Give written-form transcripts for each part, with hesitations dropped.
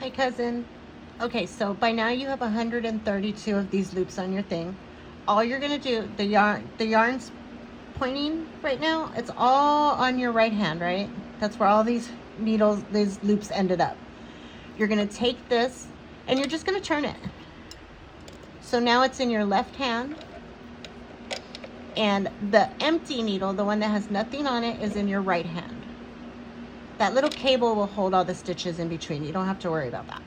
Hi, cousin. Okay, so by now you have 132 of these loops on your thing. All you're gonna do, the yarn's pointing right now. It's all on your right hand, right? That's where all these needles, these loops ended up. You're gonna take this and you're just gonna turn it. So now it's in your left hand, and the empty needle, the one that has nothing on it, is in your right hand. That little cable will hold all the stitches in between. You don't have to worry about that.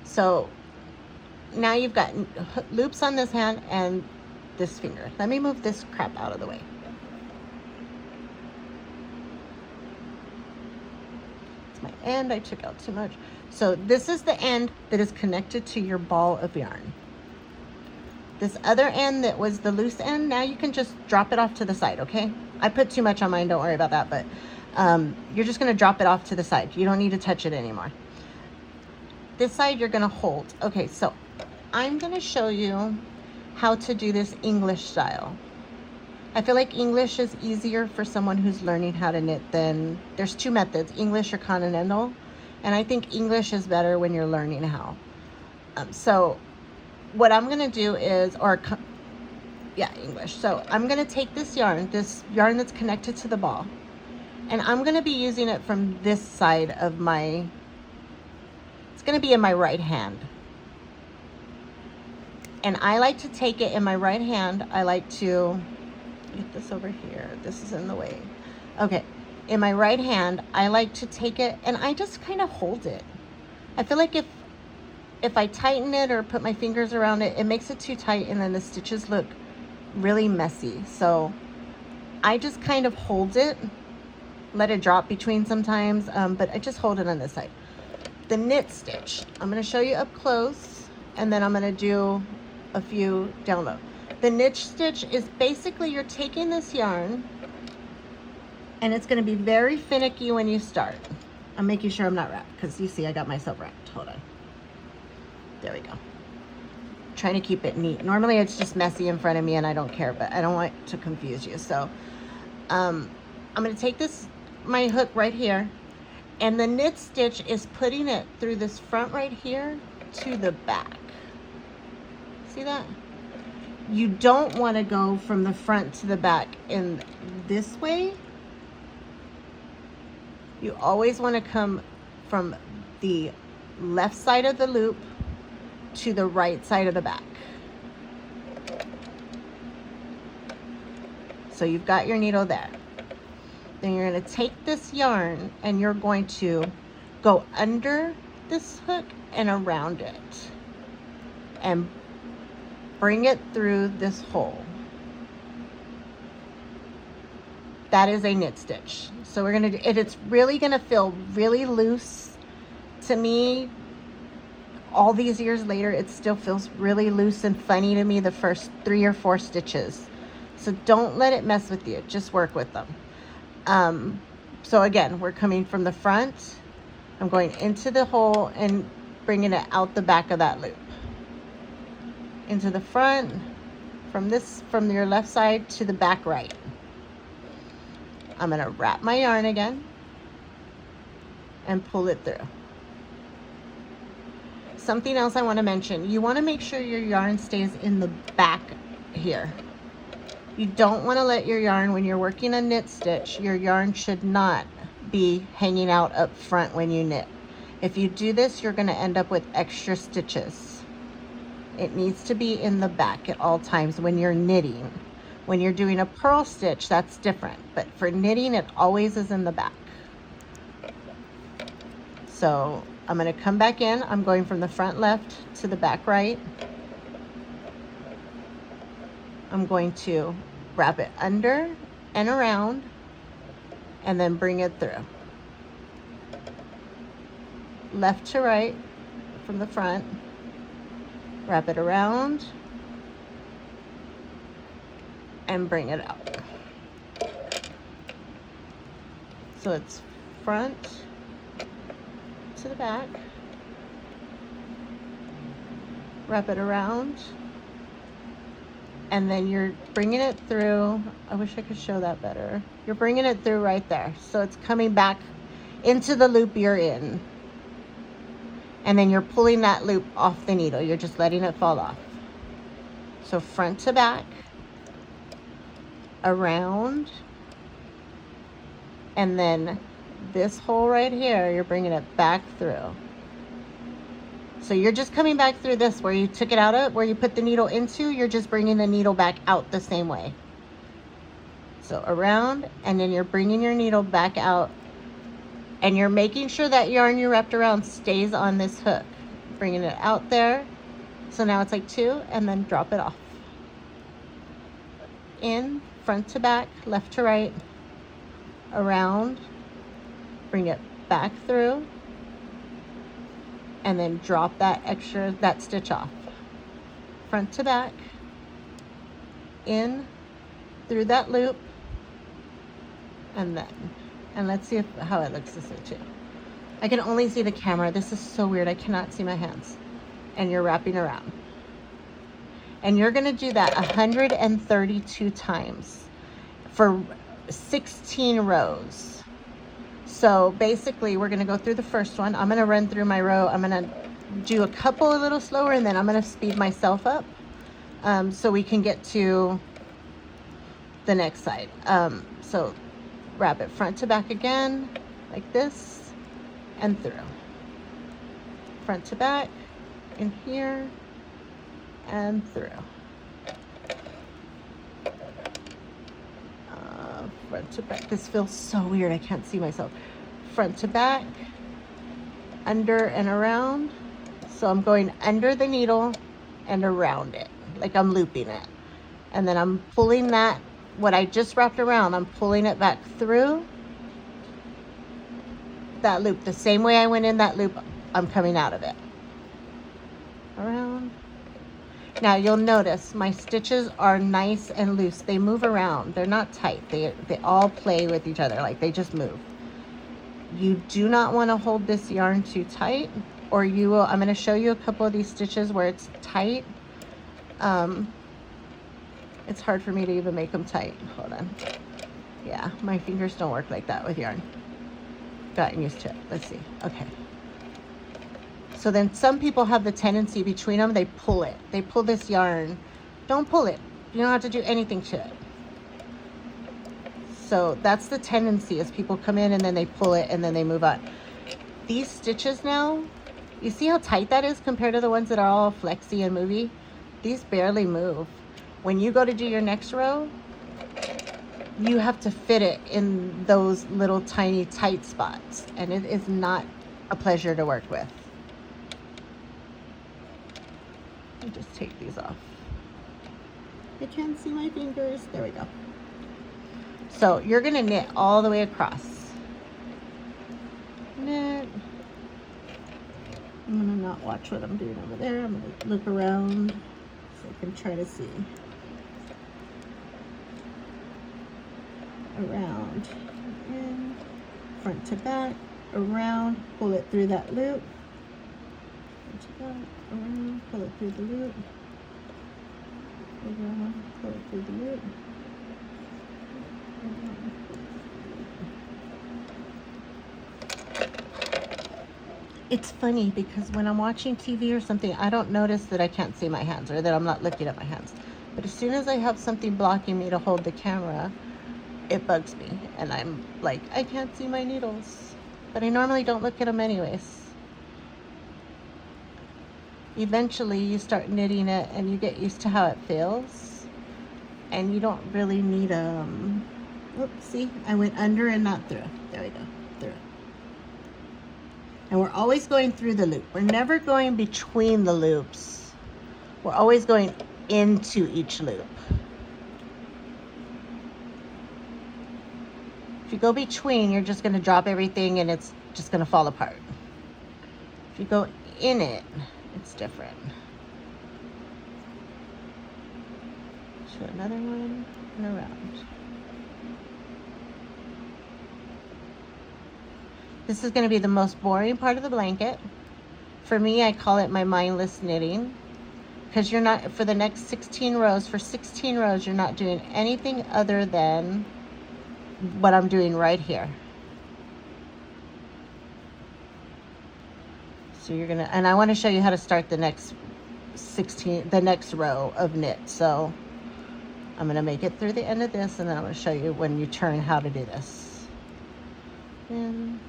So now you've got loops on this hand and this finger. Let me move this crap out of the way. It's my end. I took out too much. So this is the end that is connected to your ball of yarn. This other end that was the loose end, now you can just drop it off to the side, okay? I put too much on mine, don't worry about that, but you're just gonna drop it off to the side. You don't need to touch it anymore. This side you're gonna hold. Okay, so I'm gonna show you how to do this English style. I feel like English is easier for someone who's learning how to knit than, there's two methods, English or continental, and I think English is better when you're learning how. So what I'm gonna do is, English. So I'm gonna take this yarn that's connected to the ball, and I'm gonna be using it from this side of my, it's gonna be in my right hand. And I like to take it in my right hand. I like to get this over here. This is in the way. Okay, in my right hand, I like to take it and I just kind of hold it. I feel like if I tighten it or put my fingers around it, it makes it too tight and then the stitches look really messy. So I just kind of hold it, let it drop between sometimes, but I just hold it on this side. The knit stitch, I'm gonna show you up close and then I'm gonna do a few down low. The knit stitch is basically you're taking this yarn and it's gonna be very finicky when you start. I'm making sure I'm not wrapped because you see I got myself wrapped. Hold on. There we go. Trying to keep it neat. Normally it's just messy in front of me and I don't care, but I don't want to confuse you. So I'm going to take my hook right here, and the knit stitch is putting it through this front right here to the back. See that? You don't want to go from the front to the back in this way. You always want to come from the left side of the loop to the right side of the back. So you've got your needle there. Then you're going to take this yarn and you're going to go under this hook and around it and bring it through this hole. That is a knit stitch. So we're going to do it. It's really going to feel really loose to me. All these years later, it still feels really loose and funny to me the first 3 or 4 stitches. So don't let it mess with you. Just work with them. So again, we're coming from the front. I'm going into the hole and bringing it out the back of that loop. Into the front, from your left side to the back right. I'm going to wrap my yarn again and pull it through. Something else I want to mention, you want to make sure your yarn stays in the back here. You don't want to let your yarn, when you're working a knit stitch, your yarn should not be hanging out up front when you knit. If you do this, you're going to end up with extra stitches. It needs to be in the back at all times when you're knitting. When you're doing a purl stitch, that's different. But for knitting, it always is in the back. So I'm going to come back in. I'm going from the front left to the back right. I'm going to wrap it under and around and then bring it through. Left to right from the front. Wrap it around and bring it out. So it's front to the back. Wrap it around. And then you're bringing it through. I wish I could show that better. You're bringing it through right there. So it's coming back into the loop you're in. And then you're pulling that loop off the needle. You're just letting it fall off. So front to back, around, and then this hole right here, you're bringing it back through. So you're just coming back through this where you took it out of, where you put the needle into, you're just bringing the needle back out the same way. So around, and then you're bringing your needle back out, and you're making sure that yarn you wrapped around stays on this hook. Bringing it out there. So now it's like 2, and then drop it off. In, front to back, left to right, around, bring it back through, and then drop that stitch off. Front to back, in, through that loop, and let's see how it looks this way too. I can only see the camera. This is so weird. I cannot see my hands. And you're wrapping around. And you're going to do that 132 times for 16 rows. So basically, we're going to go through the first one. I'm going to run through my row. I'm going to do a couple a little slower, and then I'm going to speed myself up so we can get to the next side. So wrap it front to back again, like this, and through. Front to back, in here, and through. Front to back. This feels so weird. I can't see myself. Front to back, under and around. So I'm going under the needle and around it, like I'm looping it. And then I'm pulling that, what I just wrapped around, I'm pulling it back through that loop. The same way I went in that loop, I'm coming out of it. Around. Now you'll notice my stitches are nice and loose. They move around. They're not tight. They all play with each other, like they just move. You do not want to hold this yarn too tight, or you will, I'm going to show you a couple of these stitches where it's tight. It's hard for me to even make them tight. Hold on. Yeah, my fingers don't work like that with yarn. Gotten used to it. Let's see. Okay. So then some people have the tendency between them, they pull it. They pull this yarn. Don't pull it. You don't have to do anything to it. So that's the tendency, is people come in and then they pull it and then they move on. These stitches now, you see how tight that is compared to the ones that are all flexy and movey? These barely move. When you go to do your next row, you have to fit it in those little tiny tight spots, and it is not a pleasure to work with. I'll just take these off. I can't see my fingers. There we go. So you're going to knit all the way across. Knit. I'm going to not watch what I'm doing over there. I'm going to look around so I can try to see. Around, in, front to back, around, pull it through that loop. Front to back, around, pull it through the loop. Around, pull it through the loop. It's funny because when I'm watching TV or something, I don't notice that I can't see my hands or that I'm not looking at my hands. But as soon as I have something blocking me to hold the camera, it bugs me. And I'm like, I can't see my needles. But I normally don't look at them anyways. Eventually you start knitting it and you get used to how it feels. And you don't really need oops, see, I went under and not through. There we go, through. And we're always going through the loop. We're never going between the loops. We're always going into each loop. If you go between, you're just going to drop everything and it's just going to fall apart. If you go in it, it's different. Show another one and around. This is going to be the most boring part of the blanket. For me, I call it my mindless knitting, because you're not, for the next 16 rows, for 16 rows, you're not doing anything other than what I'm doing right here. So you're gonna, and I want to show you how to start the next the next row of knit. So I'm gonna make it through the end of this, and then I'm gonna show you when you turn how to do this. And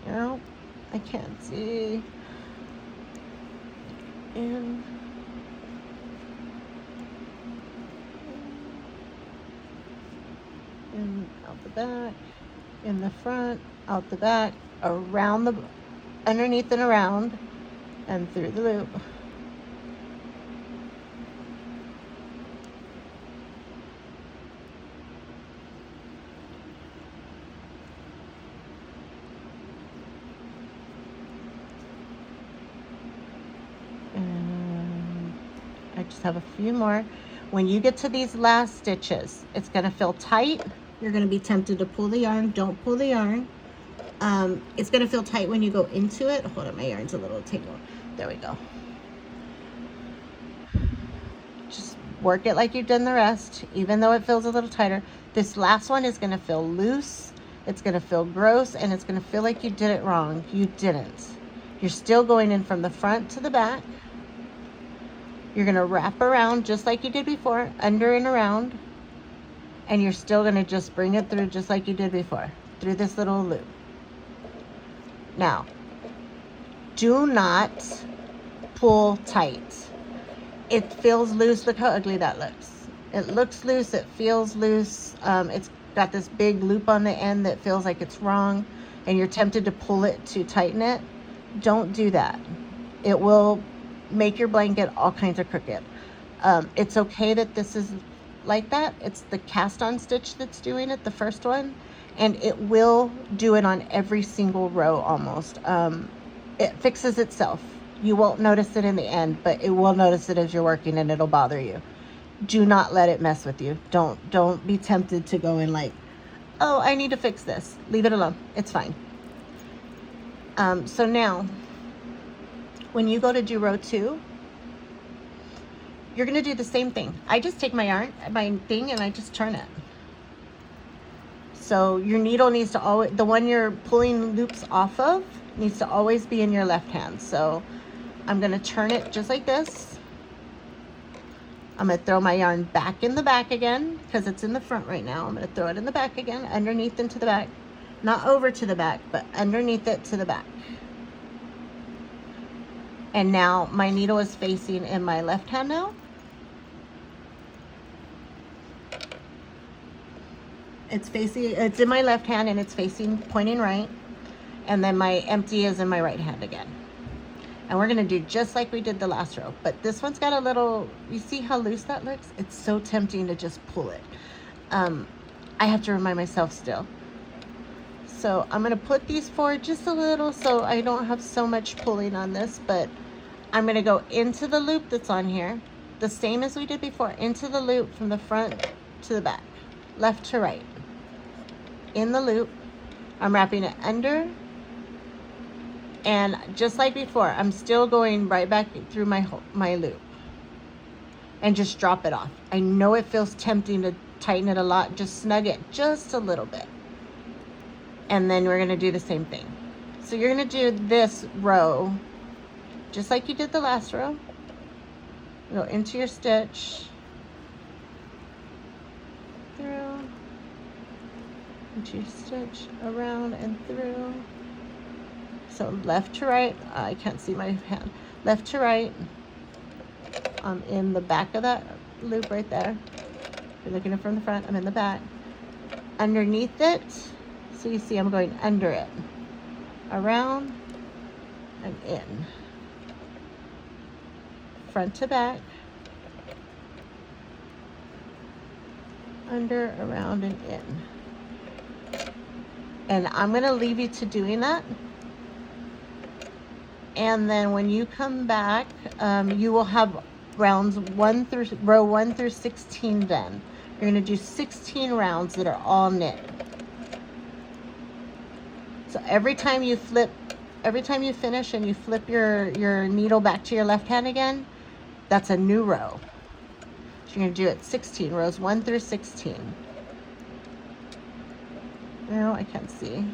oh, I can't see. And out the back, in the front, out the back, around the, underneath and around, and through the loop. And I just have a few more. When you get to these last stitches, it's going to feel tight. You're going to be tempted to pull the yarn. Don't pull the yarn. It's going to feel tight when you go into it. Hold on, my yarn's a little tangled. There we go. Just work it like you've done the rest, even though it feels a little tighter. This last one is going to feel loose. It's going to feel gross, and it's going to feel like you did it wrong. You didn't. You're still going in from the front to the back. You're going to wrap around just like you did before, under and around. And you're still going to just bring it through just like you did before, through this little loop. Now, do not pull tight. It feels loose. Look how ugly that looks. It looks loose. It feels loose. It's got this big loop on the end that feels like it's wrong, and you're tempted to pull it to tighten it. Don't do that. It will make your blanket all kinds of crooked. It's okay that this is like that. It's the cast on stitch that's doing it, the first one, and it will do it on every single row almost. It fixes itself. You won't notice it in the end, but it will notice it as you're working, and it'll bother you. Do not let it mess with you. Don't be tempted to go in like, oh, I need to fix this. Leave it alone. It's fine. So now when you go to do row 2, you're going to do the same thing. I just take my yarn, my thing, and I just turn it. So your needle needs to always, the one you're pulling loops off of needs to always be in your left hand. So I'm going to turn it just like this. I'm going to throw my yarn back in the back again because it's in the front right now. I'm going to throw it in the back again, underneath into the back. Not over to the back, but underneath it to the back. And now my needle is facing in my left hand now. It's facing, it's in my left hand, and it's facing, pointing right. And then my empty is in my right hand again. And we're going to do just like we did the last row. But this one's got a little, you see how loose that looks? It's so tempting to just pull it. I have to remind myself still. So I'm going to put these forward just a little so I don't have so much pulling on this. But I'm going to go into the loop that's on here, the same as we did before, into the loop from the front to the back, left to right. In the loop, I'm wrapping it under, and just like before, I'm still going right back through my loop and just drop it off. I know it feels tempting to tighten it a lot. Just snug it just a little bit. And then we're going to do the same thing. So you're going to do this row just like you did the last row. Go into your stitch, through, into your stitch, around and through. So left to right, I can't see my hand. Left to right, I'm in the back of that loop right there. If you're looking at it from the front, I'm in the back. Underneath it, so you see I'm going under it, around and in. Front to back, under, around, and in. And I'm going to leave you to doing that. And then when you come back, you will have row 1 through 16 done. You're going to do 16 rounds that are all knit. So every time you finish and you flip your needle back to your left hand again, that's a new row. So you're going to do it 16, rows 1 through 16. No, I can't see.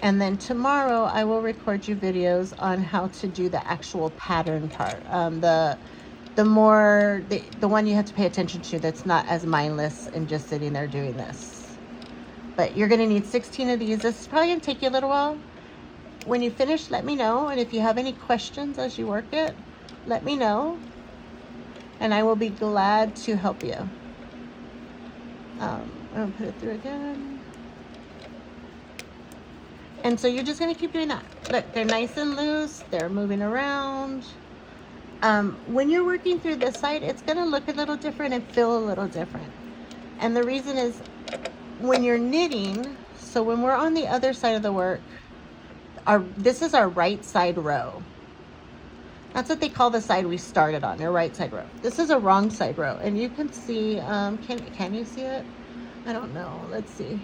And then tomorrow I will record you videos on how to do the actual pattern part. The one you have to pay attention to, that's not as mindless and just sitting there doing this. But you're going to need 16 of these. This is probably going to take you a little while. When you finish, let me know. And if you have any questions as you work it, let me know. And I will be glad to help you. I'm going to put it through again. And so you're just going to keep doing that. Look, they're nice and loose. They're moving around. When you're working through this side, it's going to look a little different and feel a little different. And the reason is when you're knitting, so when we're on the other side of the work, this is our right side row. That's what they call the side we started on, your right side row. This is a wrong side row. And you can see, can you see it? I don't know. Let's see.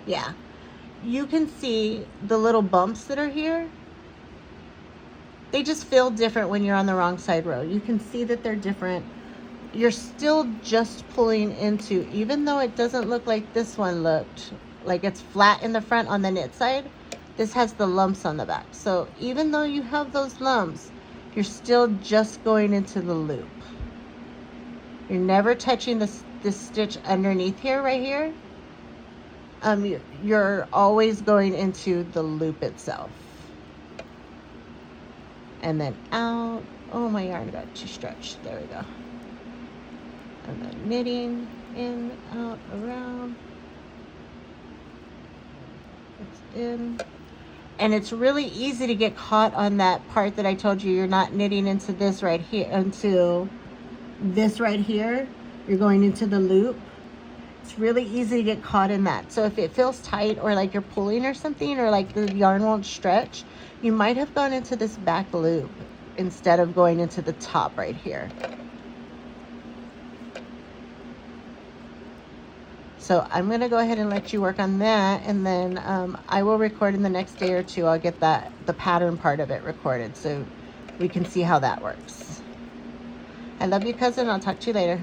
Yeah. You can see the little bumps that are here. They just feel different when you're on the wrong side row. You can see that they're different. You're still just pulling into, even though it doesn't look like this one looked, like it's flat in the front on the knit side, this has the lumps on the back. So even though you have those lumps, you're still just going into the loop. You're never touching this stitch underneath here, right here. You're always going into the loop itself. And then out. Oh, my yarn got too stretched. There we go. And then knitting in, out, around. It's in. And it's really easy to get caught on that part that I told you. You're not knitting into this right here, into this right here. You're going into the loop. It's really easy to get caught in that. So if it feels tight or like you're pulling or something, or like the yarn won't stretch, you might have gone into this back loop instead of going into the top right here. So I'm going to go ahead and let you work on that, and then I will record in the next day or two. I'll get the pattern part of it recorded so we can see how that works. I love you, cousin. I'll talk to you later.